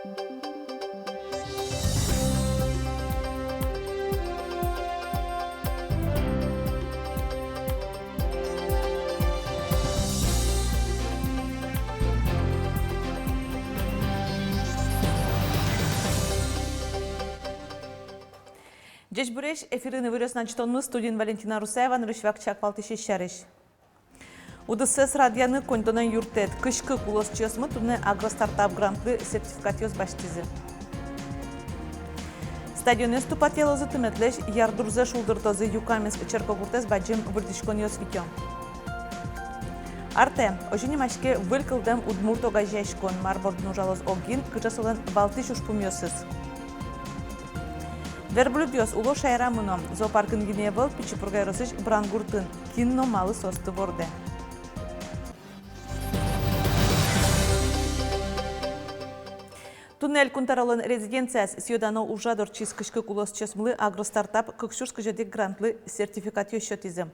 Dziś bureš efirını veriyoruz načtonumuz studien Valentina Ruseva, nırışvak çakvaltışı şeriş. UDSS radyanı kondonan yurtet, kışkı kulos çözümü tümne agro-startup grantlı sertifikatiyos baştizi. Stadionı stupatiyalozu tümetleş, yardurze şuldurtozu Yukaminsk Çerkogurtes bacım vırdişkoniyos vityon. Arte, ojini maşke vılkıldem udmurto gajeshkon marbordnujaloz ogin, kıçasılan baltış uşpumyosuz. Verblüdios ulo şayra mınom, zooparkın ginevel piçipurgay rosış brangurtın, kinno malı sostu borde. Tunel kuntaralın rezidensiyas Siyodano Ужадор çizkışkı kulos çözmülü agro-startup kıkşurskı jödek grantlı sertifikatiyo şötizim.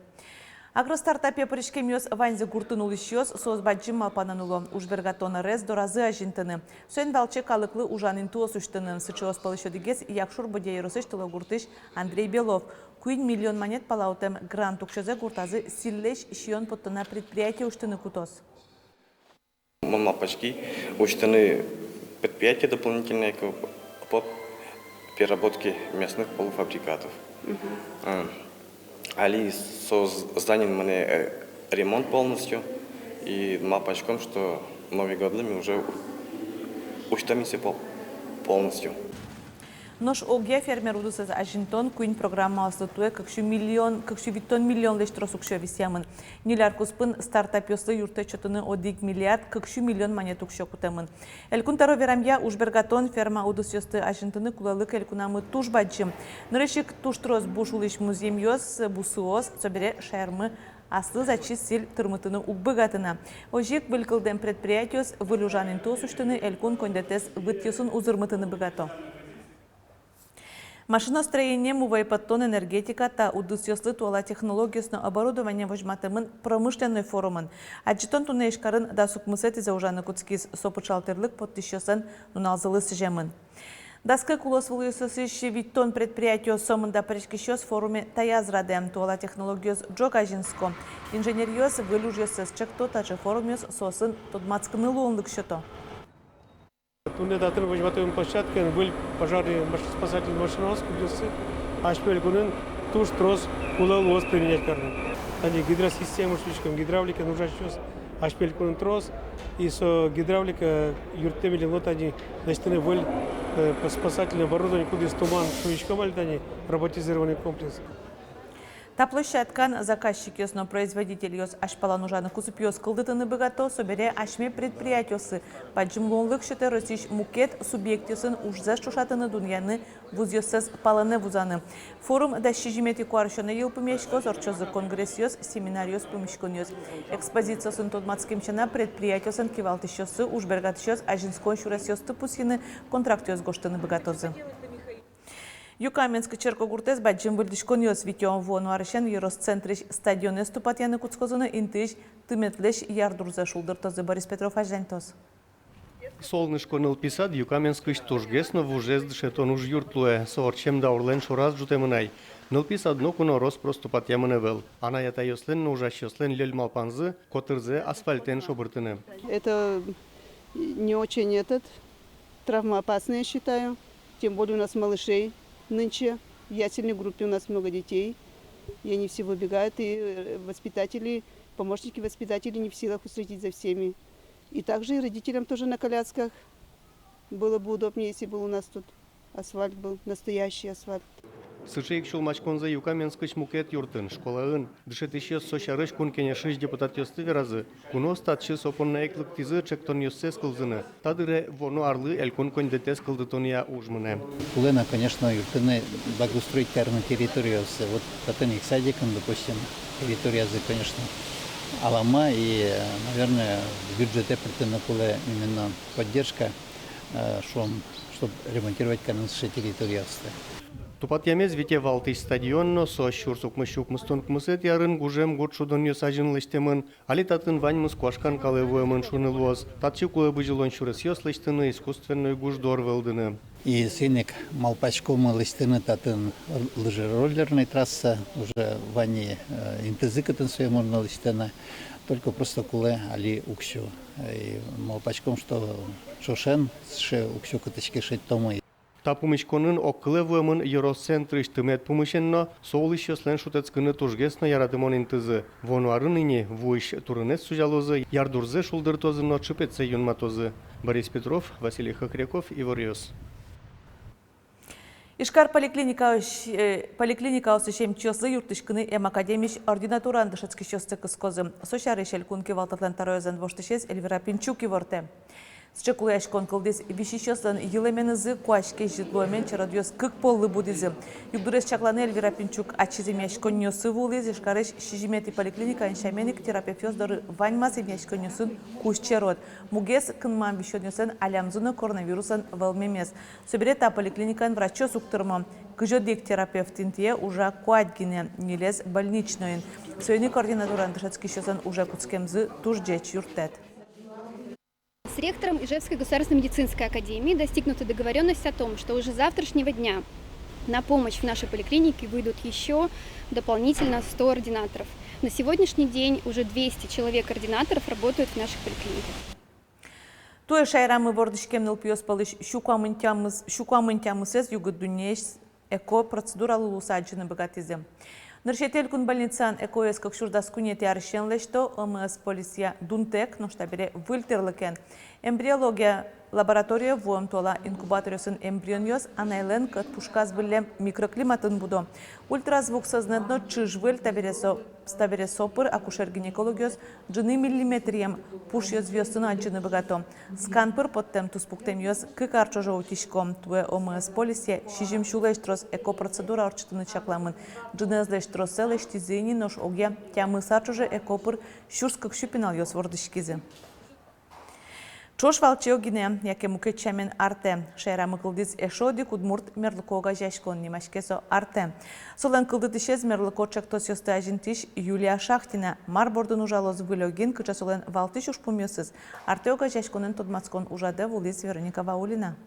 Агростартапе пришкемиос ванзе гуртын улышиос соз баджим малпанануло. Ужбергатона рез доразы ажинтыны. Сön балчы калыклы ужанын туос уштынын. Сычыос палышодыгес якшур бодейросыш тылы гуртыш Андрей Белов. 1 миллион монет палаутем грант укшезе гуртазы силлеш шион поттына предприятие уштыны кутос. Мапачки уштыны предприятия дополнительные по переработке мясных полуфабрикатов. Али созданен мне ремонт полностью и мапачком, что Новый год мы уже уштамимся полностью. Нож огья фермер удусыз ажинтон куин программа аслытуе кыкшу виттон миллион лештрос укшо висямын. Ниляр куспын стартапёсы юрты чотыны 1 миллиард кыкшу миллион монет укшо кутамын. Элкунтаро верамья ужбергатон ферма удусёсты ажинтыны кулалык элкунамы туш баджым. Нырышик туштрос бушулыш музейм ёс бусуос собере шайрмы аслы зачис сил тырмытыны укбыгатына. Ожик вылкылден предприятиос вылюжанын тосуштыны элкун кондетес вытьёсын узырмытыны быгато. Машиностроение, мувайпаттон энергетика та удусёслы туала технологиясно оборудование вожматымын промышленный форумын. Аджитон тунешкарын да сукмысет из ужаны куцкис сопучалтырлык подтищосан нуналзылы сжемын. Даскы кулос вылысысыш виттон предприятие сомында пришкищос форуме таязрадем туала технологиос джогажинско. Инженериос вылюжёсыз чекто тачы форумиос сосын тодмацкыны луынлык шото. Туннедатын вожматывым площадке был пожарный спасательный машиновоз, кудысы ашпель гунын туш трос кулал воз применять карны. Они гидросистема шличком гидравлика нужна сейчас ашпель гунын трос и со гидравлика юртемели вот они начтены воль спасательное оборудование кудыс туман шличком они роботизированный комплекс. Та площадкан заказчик ёсно производитель ёс ашпалан ужаны кусып ёс кылдытыны быгато собере ашме предприятиосы паджымлонлык шыты росиш мукет субъектиосын ужза шушатыны дуньяны вуз ёсыз паланы вузаны. Форум дащи жимети куаршоны ел пымешкос орчозы конгресс ёс семинар ёс пымешкон ёс. Экспозициясын тодмацкемчана предприятиосын кивалтыш ёсы ужбергатыш ёс ажинскон шурас ёсты пусины контракт ёс гоштыны быгатозы. Юкаменск Черкогуртес баджим вылдышкон ёс витён вону арышен Еросцентриш стадионы ступатьяны куцкозыны интыш тыметлеш ярдурза шулдыртозы Борис Петров ажентос. Солнышко нылписад Юкаменскыш тужгесно вужез дышетон уж юртлуе, соорчем да урлен шураз жутемынай. Нылписад нокуно рос просто патьямыневел. Ана ята ёслен нужаш ёслен лель малпанзы, котырзе асфальтен шобыртыны. Это не очень травмоопасно, я считаю. Тем более у нас малышей. Нынче в ясельной группе у нас много детей, и они все выбегают, и воспитатели, помощники воспитателей не в силах уследить за всеми. И также и родителям тоже на колясках. Было бы удобнее, если бы у нас тут асфальт был, настоящий асфальт. Сычейк шулмачконза Юкаменскыч мукет юртын, школаын, дышетыще сошарыш кункене шыш депутат ёсты веразы, куно статчы сопонна эклык тизы чектон ёссе скылзыны, тадыре воно арлы элькон кондетес кылдытония ужмыне. Кулена, конечно, юртыны благоустроить карну территорию, вот татыник садиком, допустим, территория, конечно, алама и, наверное, в бюджете притына куле именно поддержка, чтобы ремонтировать карнские территории. Тупат ямез вите валтыш стадионно со щурсук мыщук мыстон кмысет ярын гужем год шудоньо сажынлыштемын, али татын ваньмыс куашкан калевуемын шунылуоз, татчи куэ жилон щурес ёслыштыны искусственной гуждор велдыны. И сынек Малпачком лыстыны татын лыжероллерной трасса уже вани интезыкатын своем можно лыстына, только просто куле али уксю. И Малпачком что шошен ше уксю катышки шить томы. Та пумышконын оккылевуемын Евроцентрыш тымет пумышенно соулыш ёслен шутецкыны тужгесно ярадымон интызы. Вонуарын ине вуйш турынес сужалозы, ярдурзе шулдыртозы но чыпетсе юнматозы. Борис Петров, Василий Хакряков, Ивариос. Ишкар поликлиника осышем чёслы юртышкыны эм академиш ординатуран дышецки чёсты кыскозы. Сошар ешел кунки валтатлан тароязан воштышез Эльвира Пинчук ворте. Счекулуяш конкылдис вишищослан елеменызы куашке житломен чародьёс кык поллы будизы. Югдурес чакланы Эльвира Пинчук ачиземяш коннёсы вулыз ишкарыш шижимети поликлиника иншаменик терапевтёс доры ваньмас имяш коннёсын кушчерот. Мугес кынман бишёнёсын алямзуны коронавирусан велмемес. Соберета поликлиникан врачёс уктырма. Кыжодик терапевтинтие уже куадгине нелез больничноин. Сойны координатуран дышецкищосан уже куцкемзы тужджеч юртет. С ректором Ижевской государственной медицинской академии достигнута договоренность о том, что уже с завтрашнего дня на помощь в нашей поликлинике выйдут еще дополнительно 100 ординаторов. На сегодняшний день уже 200 человек-ординаторов работают в наших поликлиниках. Туе шайрамы бордышкемнил пьёс палыш щукамынтямысыз югыдунеш эко процедуралы лусаджины богатизы. Ныршетел кун больницан экоес как шурдас кунети аршенлешто ОМС полиция Дунтек, но штабере выльтерлыкен. Эмбриология лаборатория вуем тола инкубаториосын эмбрионьос анайлен кат пушказ биллем микроклиматын будо. Ультразвук сознатно чижвыль табере сопыр акушер-гинекологиос джины миллиметрием пушьёс вёсына джины богато. Сканпыр подтем туспуктем ёс кыкарчо жоутишком. Туе ОМС полиция шижим шулештрос эко процедура орчтыны чакламын. Джины злештрос селештизини нош огя тямы сарчоже экопыр щурскак щупинал ёс вордышкизы. Чош валчиогине, яке мукетчамен арте. Шайра мыкылдиз эшоди кудмурт мерлыкога жашкон немашкесо арте. Солен кылдытышез мерлыкочак тосьёсты ажинтиш Юлия Шахтина. Марбордын ужалоз вылёгин, кыча солен валтыш ушпумёсыз. Артеога жашконен тодмацкон ужаде вулиз Вероника Ваулина.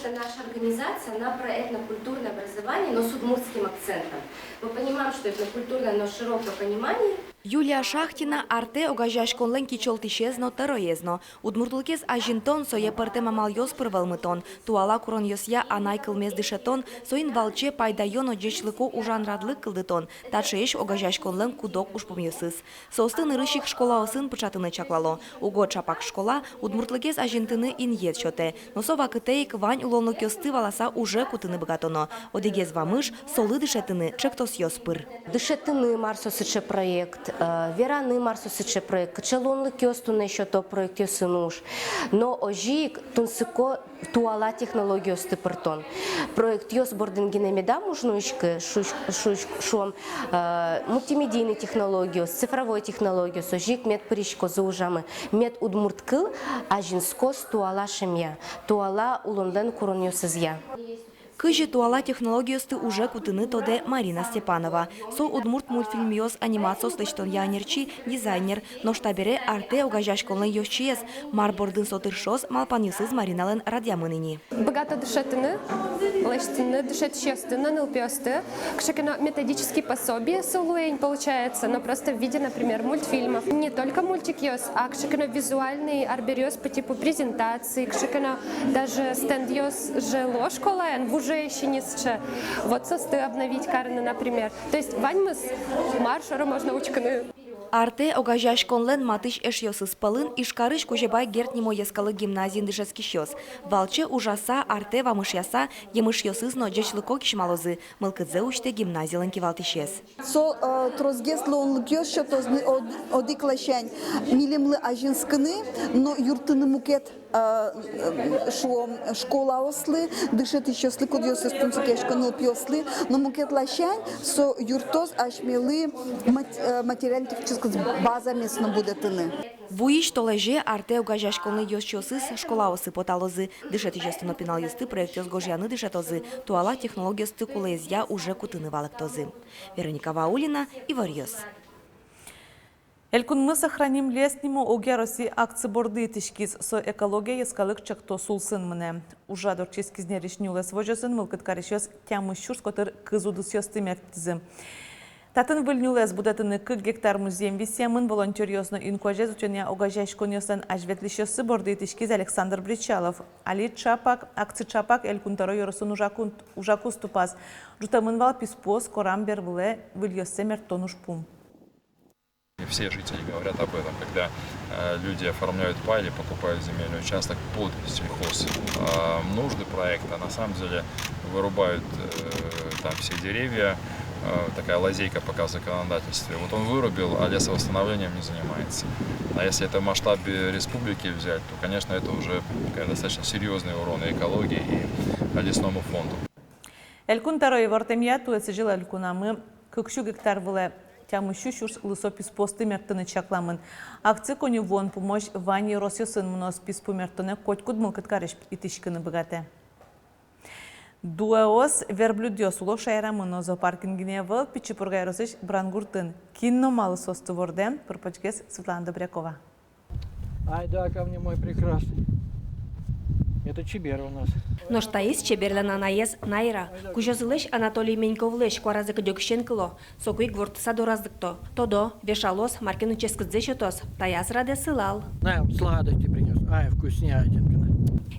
Наша организация, она про этнокультурное образование, но с удмуртским акцентом. Мы понимаем, что этнокультурное, но широкое понимание. Юлия Шахтина арте огажашкон ленки чолтишезно тероезно. Удмуртулкез ажинтон сое пертема мальёс пырвалмытон. Туала курон ёсья анай кылмез дышетон, соин валче пайдайон оджечлыко ужан радлык кылдытон. Тачееш огажашкон лен кудок ушпумьёсыз. Состын рыщик школа осын пычатыны чаклало. Уго чапак школа удмуртлыкез ажинтыны иньет шоте. Но сова кытейк вань улонлык ёсты валаса уже кутыны богатоно. Одегез вамыш солы дышетыны чектос ёспыр. Дышетыны марсосыче проект. Вераны марсосыче проект. Кычелонлы кёстуны еще то проект ёсынуш. Но ожик тунсыко туала технология стыпыртон. Проект ёс бордингине меда мужнуишки шум мультимедийной технологии, цифровой технологии, ожик мед паришко заужамы. Мед удмурткыл, а жинско туала шемья. Туала улонден курон ёсызья. Кыжи туала технологиосты уже кутыны тоде Марина Степанова. Со удмурт мультфильмиос анимациос лештон янерчи дизайнер, но штабере арте огажашконлен йошчиес. Марбордын сотыршос малпанюсыз Маринален радиамыныни. Богато дышетыны, лештыны, дышетчестыны, нылпёсты. Кшекено методические пособия сулуэнь получается, но просто в виде, например, мультфильмов. Не только мультик ёс, а кшекено визуальный арбериос по типу презентации, кшекено даже стенд ёс жило школаен в уже еще не сче. Вот состы обновить карны, например. То есть ваньмыс маршору можно учканы. Арте огажашконлен матыш эшьёсыз пылын ишкарыш кужебай гертнимо ескалы гимназин дышескищёс. Валче ужаса арте вамышьяса емышьёсызно джечлыко кишмалозы. Мылкыдзе учте гимназилен кивалтышес. Со трозгеслы онлыкёс шотозны одиклашань милимлы ажинскыны, но юртыны мукет школа ослы, дышет еще слыко дьёсы стунцукешка но пьёслы, но мукет лашань со юртоз ашмелы материально сказать, база местно будет тыны. Вуиш толеже арте угажашконлы йосчосыз школаусы поталозы. Дышет ежестно пенал юсты проект йосгожьяны дышетозы. Туала технологиясты кулезья уже кутыны валактозы. Вероника Ваулина, Иварьос. Элькун мы сохраним леснему оге России акции борды тишкиз со экология ескалык чакто сулсын мне. Уже дорческизне решнюлы свожесын мылкыт карещёс тямы щурс, котыр кызуды сёсты мертизы. Татын выльнюлес будатыны 40 гектар музеем висемын волонтер ёсно инкуажез учения огажащ конёсын ажветлищёсы борды тишкиз Александр Бричалов. Али Чапак, акции Чапак элькун таро ёросын ужаку ступас. Жутамын вал писпос корам бервле выльёсе мертонуш пум. Все жители говорят об этом, когда люди оформляют пай или покупают земельный участок под сельхоз нужды проекта, на самом деле вырубают там все деревья, такая лазейка пока в законодательстве. Вот он вырубил, а лесовосстановлением не занимается. А если это в масштабе республики взять, то, конечно, это уже достаточно серьезный урон и экологии, и лесному фонду. Элькун таро и вортемья туэцы жила элькунамы, кыкшу гектар выле тямыщу щурс лысопис посты мертыны чакламын. Акция коню вон помощь Ване Росьосын мнос писпу мертыны коть кудмыл кыткарыш итишканы богате. Дуэос верблюдёс уло шайрамын зоопаркингине выл пичипургай росыш брангуртын. Кинно малы состы ворден, пропачкес Светлана Добрякова. Ай да, ко мне мой прекрасный. Это чебер у нас. Но что есть чеберлен анаез найра. Кужозылыш Анатолий Меньковлыш куаразык дёкшенкыло. Сокуй гвортса доразыкто. Тодо, вешалос, маркину ческадзе шотос. Таяс раде сылал. На, сладости принес. Ай, вкуснятинка.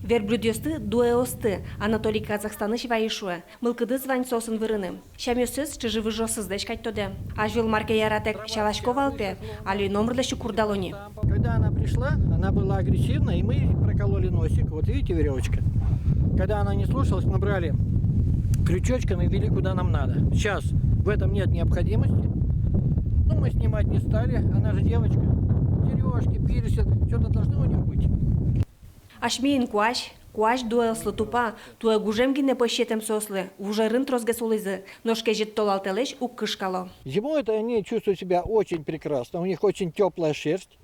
Верблюдёсты дуэосты. Анатолий Казахстаныш ваишуэ. Мылкыды звань сосын вырыны. Шамёсыз чыжы выжосыз дэшкать тоде. Ажвил марке яратек шалашко валпе. Али номрлэшу курдалони. Когда она пришла, она была агрессивна, и мы прокололи носик. Вот видите, веревочка. Когда она не слушалась, мы брали крючочком и вели куда нам надо. Сейчас в этом нет необходимости. Ну, мы снимать не стали. Она же девочка. Сережки, пирсят. Что-то должны у нее быть. Ашмиин куаш дуэлслы тупа, туэ гужемги не пощетем сослы, уже рын трозге солызы, ножке жет толалтелеш у кышкало. Зимой они чувствуют себя очень прекрасно, у них очень теплая шерсть.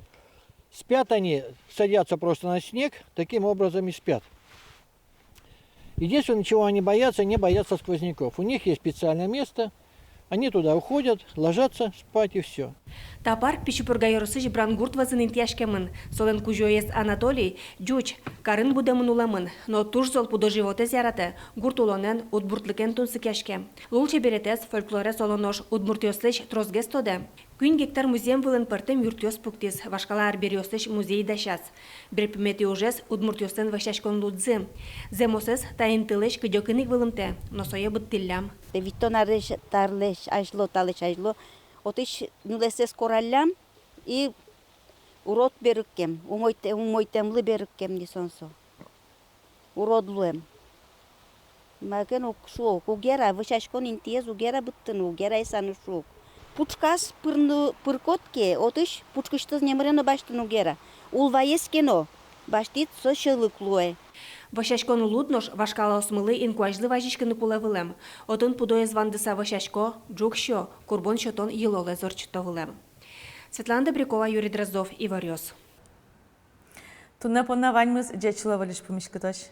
Спят они, садятся просто на снег, таким образом и спят. Единственное, чего они боятся, не боятся сквозняков. У них есть специальное место, они туда уходят, ложатся спать и все. Тапар пичипургайорысы брангурт вазынын тяжкемын, солен кужоес Анатолий, джуч, карын будемын уламын, но туж зол пудо животе зярате, гурт улонен удбуртлыкен тунсы кяшке. Лул чеберетес фольклоре солонош удмуртиослыш трозгес тоде. Күн гектар музеем вылын пыртым юртиос пуктис, вашкала арбериослыш музей дашас. Берпимети ужес удмуртиостен вашашкон лудзы. Земосес таинтылыш кыдёкыник вылымте, но сое быттиллям. Витонарыш тарлыш ажло, талыш ажло. Отыш нилесес кораллям и урод берükkem, умойтемлы берükkem дисонсо. Уродлуем. Макен укшо, угера, вышашкон интиез угера быттын, угера исаны шук. Пучкас пыркотке, отыш пучкыштыз немрено баштын угера. Улваескено, баштит со шылыклуэ. Вашашкон луднош вашкала осмылы инкуажлы важишканы пулавылем. Отын пудоез вандыса вашашко, джукшо, курбон шотон елоле зорчтовылем. Светлана Добрякова, Юрий Дроздов, Иварьос. Тунне понна ваньмыз джечиловалиш помишкатош.